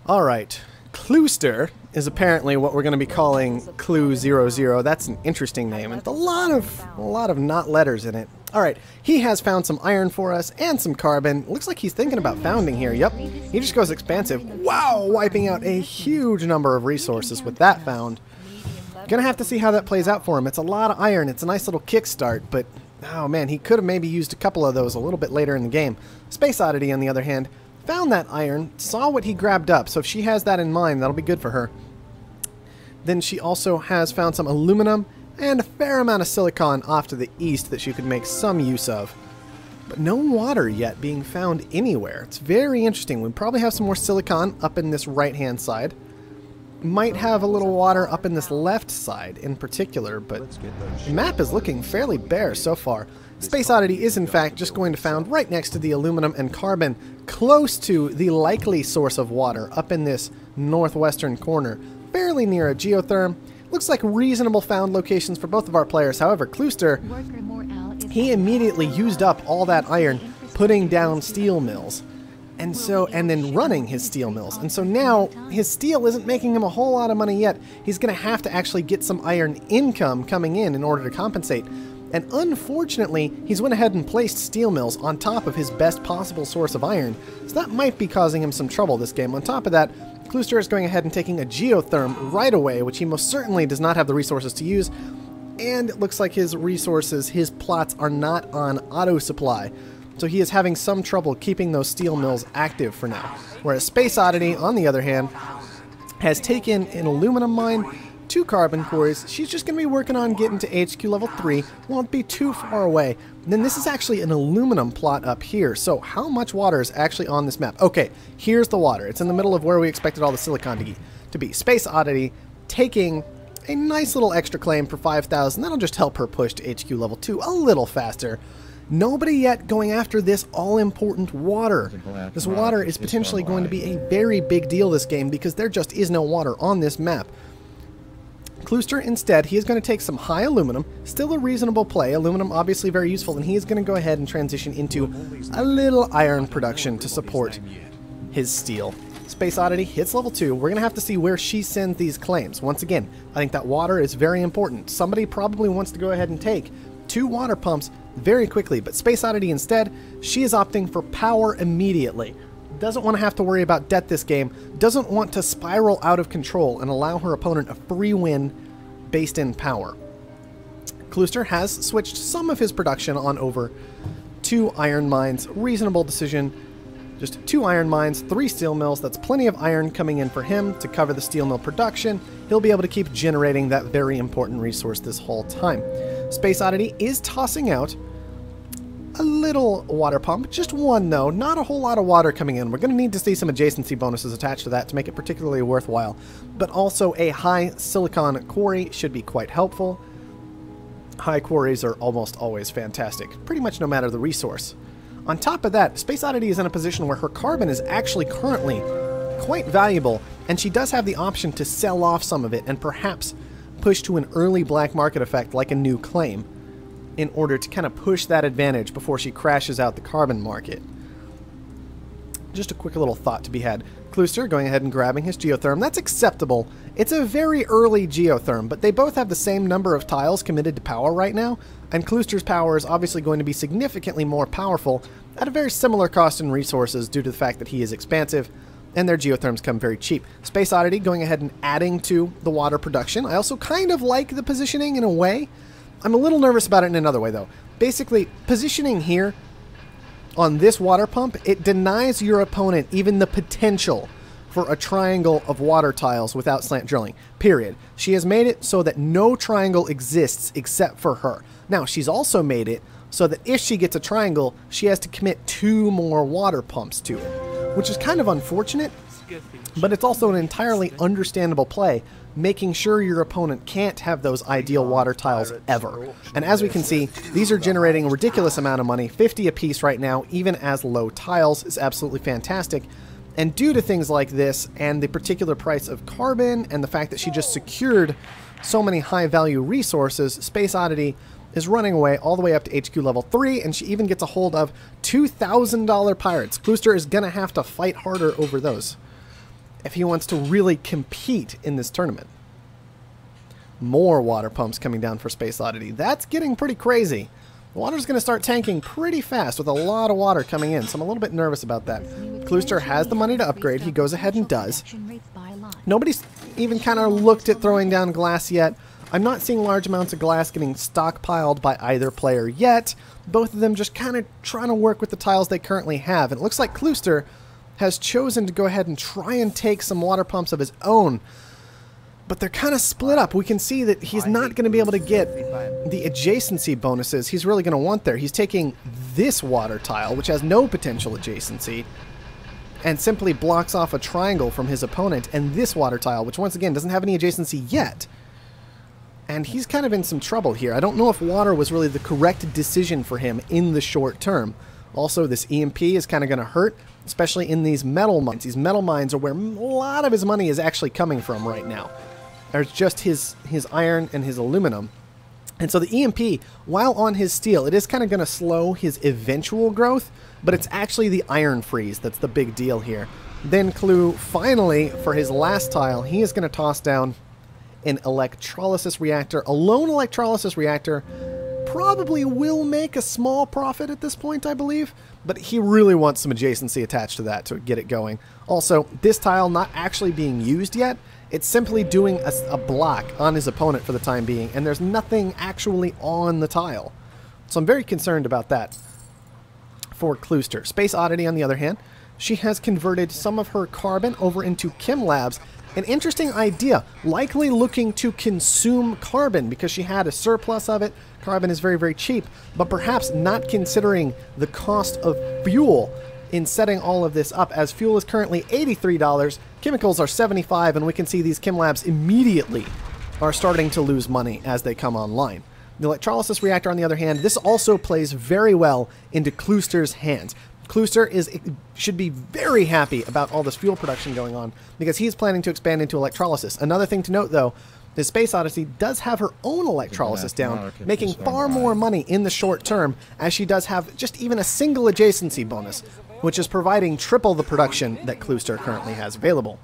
Alright, c1ue00ster is apparently what we're going to be calling c1ue00. That's an interesting name, and a lot of not letters in it. Alright, he has found some iron for us and some carbon. Looks like he's thinking about founding here. Yep, he just goes expansive. Wow, wiping out a huge number of resources with that found. Gonna have to see how that plays out for him. It's a lot of iron. It's a nice little kickstart, but oh man, he could have maybe used a couple of those a little bit later in the game. SpaceOddity, on the other hand, found that iron, saw what he grabbed up, so if she has that in mind, that'll be good for her. Then she also has found some aluminum and a fair amount of silicon off to the east that she could make some use of. But no water yet being found anywhere. It's very interesting. We probably have some more silicon up in this right-hand side. Might have a little water up in this left side in particular, but the map is looking fairly bare so far. SpaceOddity is in fact just going to found right next to the aluminum and carbon, close to the likely source of water up in this northwestern corner, fairly near a geotherm. Looks like reasonable found locations for both of our players. However, c1ue00ster, he immediately used up all that iron putting down steel mills. And then running his steel mills. And so now his steel isn't making him a whole lot of money yet. He's going to have to actually get some iron income coming in order to compensate. And unfortunately, he's went ahead and placed steel mills on top of his best possible source of iron. So that might be causing him some trouble this game. On top of that, c1ue00ster is going ahead and taking a geotherm right away, which he most certainly does not have the resources to use. And it looks like his resources, his plots, are not on auto supply. So he is having some trouble keeping those steel mills active for now. Whereas SpaceOddity, on the other hand, has taken an aluminum mine, 2 carbon quarries. She's just going to be working on getting to HQ level 3. Won't be too far away. And then this is actually an aluminum plot up here. So how much water is actually on this map? Okay, here's the water. It's in the middle of where we expected all the silicon to be. SpaceOddity taking a nice little extra claim for 5,000. That'll just help her push to HQ level 2 a little faster. Nobody yet going after this all-important water. This water is potentially going to be a very big deal this game because there just is no water on this map. c1ue00ster, instead, he is going to take some high aluminum. Still a reasonable play. Aluminum obviously very useful, and he is going to go ahead and transition into a little iron production to support his steel. SpaceOddity hits level 2. We're going to have to see where she sends these claims. Once again, I think that water is very important. Somebody probably wants to go ahead and take 2 water pumps very quickly, but SpaceOddity instead, she is opting for power immediately. Doesn't want to have to worry about debt this game, doesn't want to spiral out of control and allow her opponent a free win based in power. c1ue00ster has switched some of his production on over 2 iron mines. Reasonable decision. Just 2 iron mines, 3 steel mills. That's plenty of iron coming in for him to cover the steel mill production. He'll be able to keep generating that very important resource this whole time. SpaceOddity is tossing out a little water pump, just 1 though, not a whole lot of water coming in. We're going to need to see some adjacency bonuses attached to that to make it particularly worthwhile, but also a high silicon quarry should be quite helpful. High quarries are almost always fantastic, pretty much no matter the resource. On top of that, SpaceOddity is in a position where her carbon is actually currently quite valuable, and she does have the option to sell off some of it and perhaps push to an early black market effect like a new claim in order to kind of push that advantage before she crashes out the carbon market. Just a quick little thought to be had. c1ue00ster going ahead and grabbing his geotherm. That's acceptable. It's a very early geotherm, but they both have the same number of tiles committed to power right now, and c1ue00ster's power is obviously going to be significantly more powerful at a very similar cost in resources due to the fact that he is expansive and their geotherms come very cheap. SpaceOddity going ahead and adding to the water production. I also kind of like the positioning in a way. I'm a little nervous about it in another way though. Basically, positioning here on this water pump, it denies your opponent even the potential for a triangle of water tiles without slant drilling, period. She has made it so that no triangle exists except for her. Now, she's also made it so that if she gets a triangle, she has to commit 2 more water pumps to it, which is kind of unfortunate, but it's also an entirely understandable play, making sure your opponent can't have those ideal water tiles ever. And as we can see, these are generating a ridiculous amount of money. 50 apiece right now, even as low tiles, is absolutely fantastic. And due to things like this, and the particular price of carbon, and the fact that she just secured so many high-value resources, SpaceOddity is running away all the way up to HQ level 3, and she even gets a hold of $2,000 pirates. c1ue00ster is going to have to fight harder over those. if he wants to really compete in this tournament. More water pumps coming down for SpaceOddity. That's getting pretty crazy. The water's going to start tanking pretty fast with a lot of water coming in, so I'm a little bit nervous about that. c1ue00ster has the money to upgrade. He goes ahead and does. Nobody's even kind of looked at throwing down glass yet. I'm not seeing large amounts of glass getting stockpiled by either player yet. Both of them just kind of trying to work with the tiles they currently have. And it looks like c1ue00ster has chosen to go ahead and try and take some water pumps of his own. But they're kind of split up. We can see that he's not going to be able to get the adjacency bonuses he's really going to want there. He's taking this water tile, which has no potential adjacency, and simply blocks off a triangle from his opponent, and this water tile, which once again doesn't have any adjacency yet. And he's kind of in some trouble here. I don't know if water was really the correct decision for him in the short term. Also, this EMP is kind of going to hurt, especially in these metal mines. These metal mines are where a lot of his money is actually coming from right now. There's just his iron and his aluminum. And so the EMP, while on his steel, it is kind of going to slow his eventual growth, but it's actually the iron freeze that's the big deal here. Then c1ue, finally, for his last tile, he is going to toss down an electrolysis reactor. A lone electrolysis reactor probably will make a small profit at this point, I believe, but he really wants some adjacency attached to that to get it going. Also, this tile not actually being used yet. It's simply doing a block on his opponent for the time being, and there's nothing actually on the tile. So I'm very concerned about that for c1ue00ster. SpaceOddity, on the other hand, she has converted some of her carbon over into chem labs. An interesting idea, likely looking to consume carbon because she had a surplus of it. Carbon is very, very cheap, but perhaps not considering the cost of fuel in setting all of this up, as fuel is currently $83, chemicals are $75, and we can see these chem labs immediately are starting to lose money as they come online. The electrolysis reactor, on the other hand, this also plays very well into c1ue00ster's hands. c1ue00ster should be very happy about all this fuel production going on because he's planning to expand into electrolysis. Another thing to note, though, is SpaceOddity does have her own electrolysis down, making far more money in the short term, as she does have just even a single adjacency bonus, which is providing triple the production that c1ue00ster currently has available.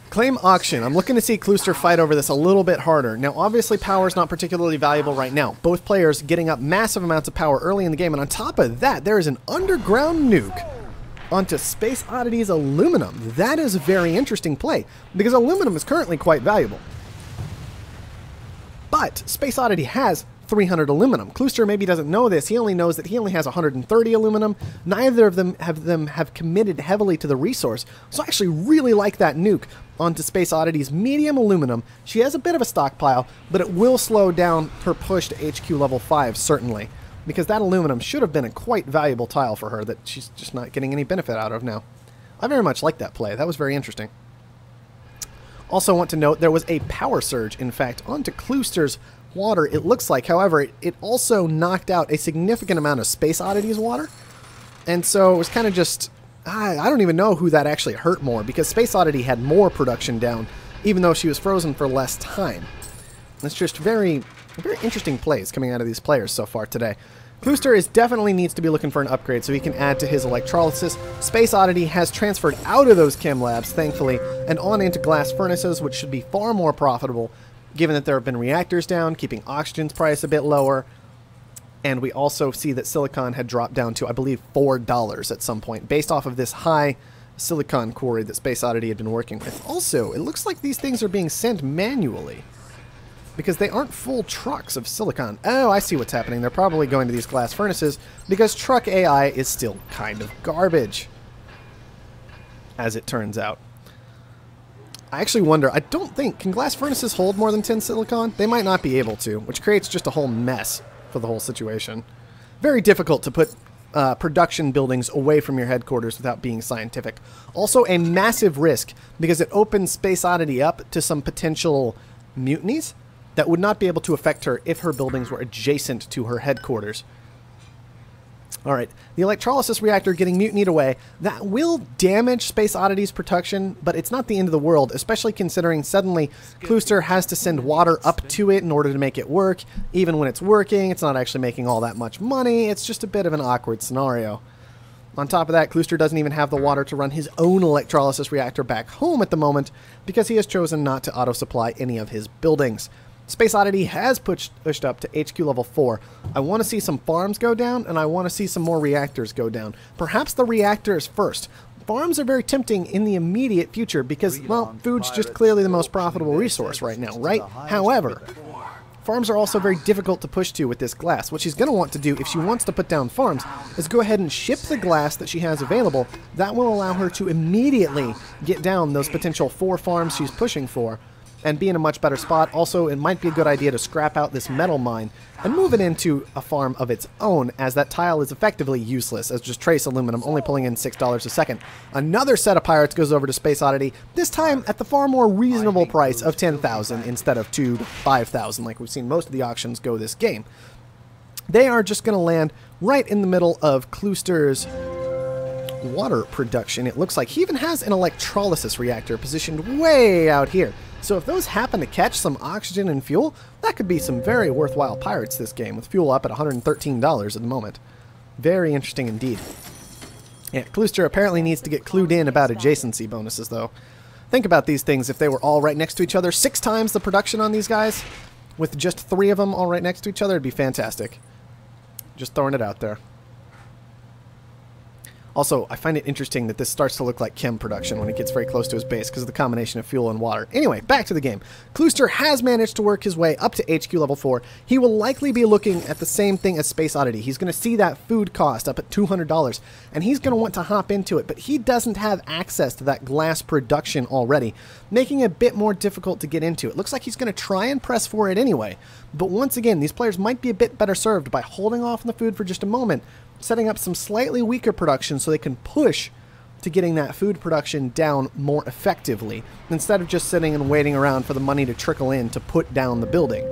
Claim auction. I'm looking to see c1ue00ster fight over this a little bit harder. Now, obviously, power is not particularly valuable right now. Both players getting up massive amounts of power early in the game, and on top of that, there is an underground nuke onto SpaceOddity's aluminum. That is a very interesting play, because aluminum is currently quite valuable. But SpaceOddity has 300 aluminum. c1ue00ster maybe doesn't know this. He only knows that he only has 130 aluminum. Neither of them have committed heavily to the resource. So I actually really like that nuke onto SpaceOddity's medium aluminum. She has a bit of a stockpile, but it will slow down her push to HQ level 5, certainly, because that aluminum should have been a quite valuable tile for her that she's just not getting any benefit out of now. I very much like that play. That was very interesting. Also want to note there was a power surge, in fact, onto c1ue00ster's water, it looks like. However, it also knocked out a significant amount of SpaceOddity's water. And so it was kind of just, I don't even know who that actually hurt more, because SpaceOddity had more production down, even though she was frozen for less time. It's just very interesting plays coming out of these players so far today. c1ue00ster definitely needs to be looking for an upgrade so he can add to his electrolysis. SpaceOddity has transferred out of those chem labs, thankfully, and on into glass furnaces, which should be far more profitable, given that there have been reactors down, keeping oxygen's price a bit lower. And we also see that silicon had dropped down to, I believe, $4 at some point, based off of this high silicon quarry that SpaceOddity had been working with. Also, it looks like these things are being sent manually, because they aren't full trucks of silicon. Oh, I see what's happening. They're probably going to these glass furnaces, because truck AI is still kind of garbage, as it turns out. I actually wonder, I don't think, can glass furnaces hold more than 10 silicon? They might not be able to, which creates just a whole mess for the whole situation. Very difficult to put production buildings away from your headquarters without being scientific. Also a massive risk, because it opens SpaceOddity up to some potential mutinies that would not be able to affect her if her buildings were adjacent to her headquarters. Alright, the electrolysis reactor getting mutinied away. That will damage SpaceOddity's production, but it's not the end of the world, especially considering suddenly c1ue00ster has to send water up to it in order to make it work. Even when it's working, it's not actually making all that much money. It's just a bit of an awkward scenario. On top of that, c1ue00ster doesn't even have the water to run his own electrolysis reactor back home at the moment because he has chosen not to auto-supply any of his buildings. SpaceOddity has pushed up to HQ level 4. I want to see some farms go down, and I want to see some more reactors go down. Perhaps the reactors first. Farms are very tempting in the immediate future because, well, food's just clearly the most profitable resource right now, right? However, farms are also very difficult to push to with this glass. What she's going to want to do if she wants to put down farms is go ahead and ship the glass that she has available. That will allow her to immediately get down those potential 4 farms she's pushing for and be in a much better spot. Also, it might be a good idea to scrap out this metal mine and move it into a farm of its own, as that tile is effectively useless as just trace aluminum, only pulling in $6 a second. Another set of pirates goes over to SpaceOddity, this time at the far more reasonable price of 10,000 instead of 2 to 5,000 like we've seen most of the auctions go this game. They are just going to land right in the middle of c1ue00ster's water production. It looks like he even has an electrolysis reactor positioned way out here. So if those happen to catch some oxygen and fuel, that could be some very worthwhile pirates this game, with fuel up at $113 at the moment. Very interesting indeed. Yeah, c1ue00ster apparently needs to get clued in about adjacency bonuses, though. Think about these things if they were all right next to each other. 6 times the production on these guys, with just 3 of them all right next to each other, it'd be fantastic. Just throwing it out there. Also, I find it interesting that this starts to look like chem production when it gets very close to his base because of the combination of fuel and water. Anyway, back to the game. c1ue00ster has managed to work his way up to HQ level 4. He will likely be looking at the same thing as SpaceOddity. He's going to see that food cost up at $200, and he's going to want to hop into it, but he doesn't have access to that glass production already, making it a bit more difficult to get into. It looks like he's going to try and press for it anyway, but once again, these players might be a bit better served by holding off on the food for just a moment, setting up some slightly weaker production so they can push to getting that food production down more effectively, instead of just sitting and waiting around for the money to trickle in to put down the building.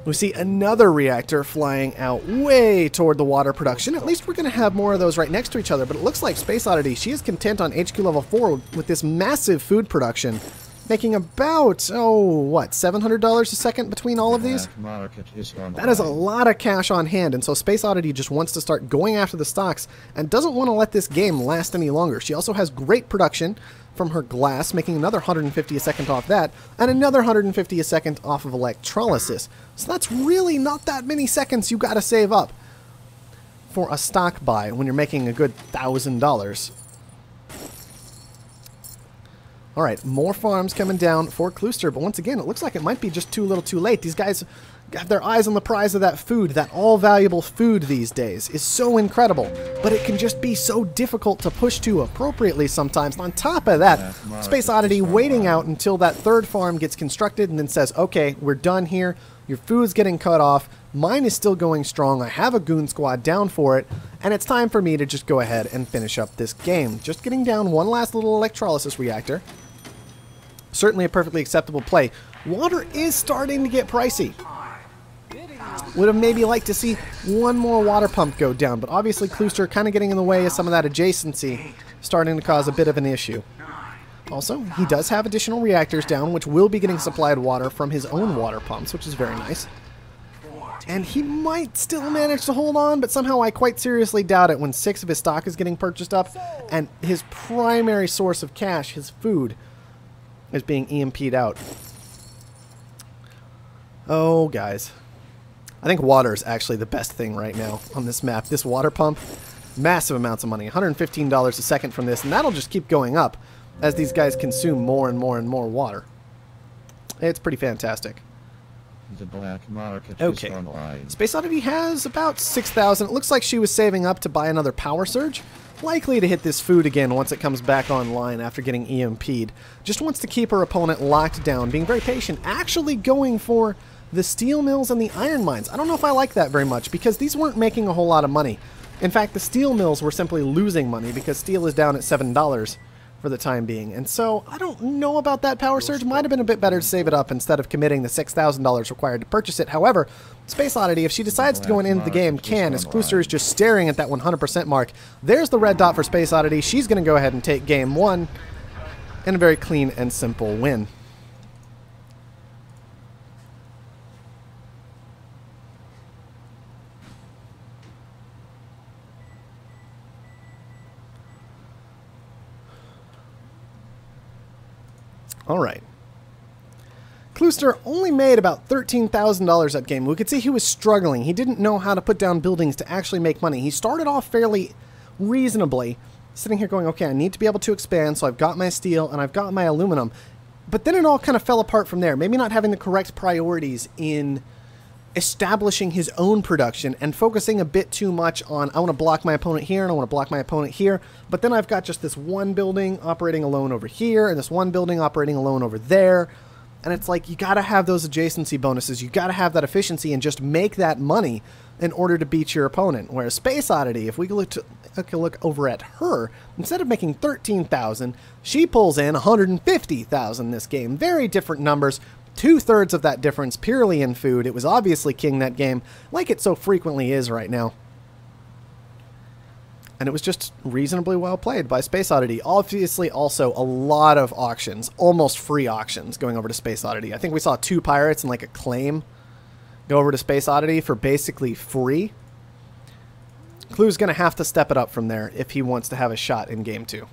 We see another reactor flying out way toward the water production. At least we're going to have more of those right next to each other, but it looks like SpaceOddity, she is content on HQ level 4 with this massive food production, making about, oh, what, $700 a second between all of these? That is a lot of cash on hand, and so SpaceOddity just wants to start going after the stocks and doesn't want to let this game last any longer. She also has great production from her glass, making another 150 a second off that, and another 150 a second off of electrolysis. So that's really not that many seconds you gotta save up for a stock buy when you're making a good $1,000. Alright, more farms coming down for c1ue00ster, but once again, it looks like it might be just too little too late. These guys have their eyes on the prize of that food. That all-valuable food these days is so incredible, but it can just be so difficult to push to appropriately sometimes. And on top of that, SpaceOddity waiting out until that 3rd farm gets constructed and then says, okay, we're done here. Your food's getting cut off. Mine is still going strong. I have a goon squad down for it, and it's time for me to just go ahead and finish up this game. Just getting down one last little electrolysis reactor. Certainly a perfectly acceptable play. Water is starting to get pricey. Would have maybe liked to see one more water pump go down, but obviously c1ue00ster kind of getting in the way of some of that adjacency, starting to cause a bit of an issue. Also, he does have additional reactors down, which will be getting supplied water from his own water pumps, which is very nice. And he might still manage to hold on, but somehow I quite seriously doubt it when 6 of his stock is getting purchased up, and his primary source of cash, his food, is being EMP'd out. Oh, guys. I think water is actually the best thing right now on this map. This water pump, massive amounts of money. $115 a second from this, and that'll just keep going up as these guys consume more and more and more water. It's pretty fantastic. The black market okay. is online. SpaceOddity has about 6,000. It looks like she was saving up to buy another power surge. Likely to hit this food again once it comes back online after getting EMP'd. Just wants to keep her opponent locked down, being very patient, actually going for the steel mills and the iron mines. I don't know if I like that very much because these weren't making a whole lot of money. In fact, the steel mills were simply losing money because steel is down at $7 for the time being. And so I don't know about that power surge. Might have been a bit better to save it up instead of committing the $6,000 required to purchase it. However, SpaceOddity, if she decides to go into the game, can, as c1ue00ster is just staring at that 100% mark. There's the red dot for SpaceOddity. She's going to go ahead and take game 1 in a very clean and simple win. All right. c1ue00ster only made about $13,000 that game. We could see he was struggling. He didn't know how to put down buildings to actually make money. He started off fairly reasonably, sitting here going, okay, I need to be able to expand, so I've got my steel and I've got my aluminum. But then it all kind of fell apart from there. Maybe not having the correct priorities in establishing his own production and focusing a bit too much on, I want to block my opponent here and I want to block my opponent here, but then I've got just this one building operating alone over here and this one building operating alone over there. And it's like, you got to have those adjacency bonuses. You got to have that efficiency and just make that money in order to beat your opponent. Whereas SpaceOddity, if we look over at her, instead of making 13,000, she pulls in 150,000 this game. Very different numbers. 2/3 of that difference purely in food. It was obviously king that game, like it so frequently is right now. And it was just reasonably well played by SpaceOddity. Obviously, also a lot of auctions, almost free auctions going over to SpaceOddity. I think we saw 2 pirates and like a claim go over to SpaceOddity for basically free. c1ue00ster's going to have to step it up from there if he wants to have a shot in Game 2.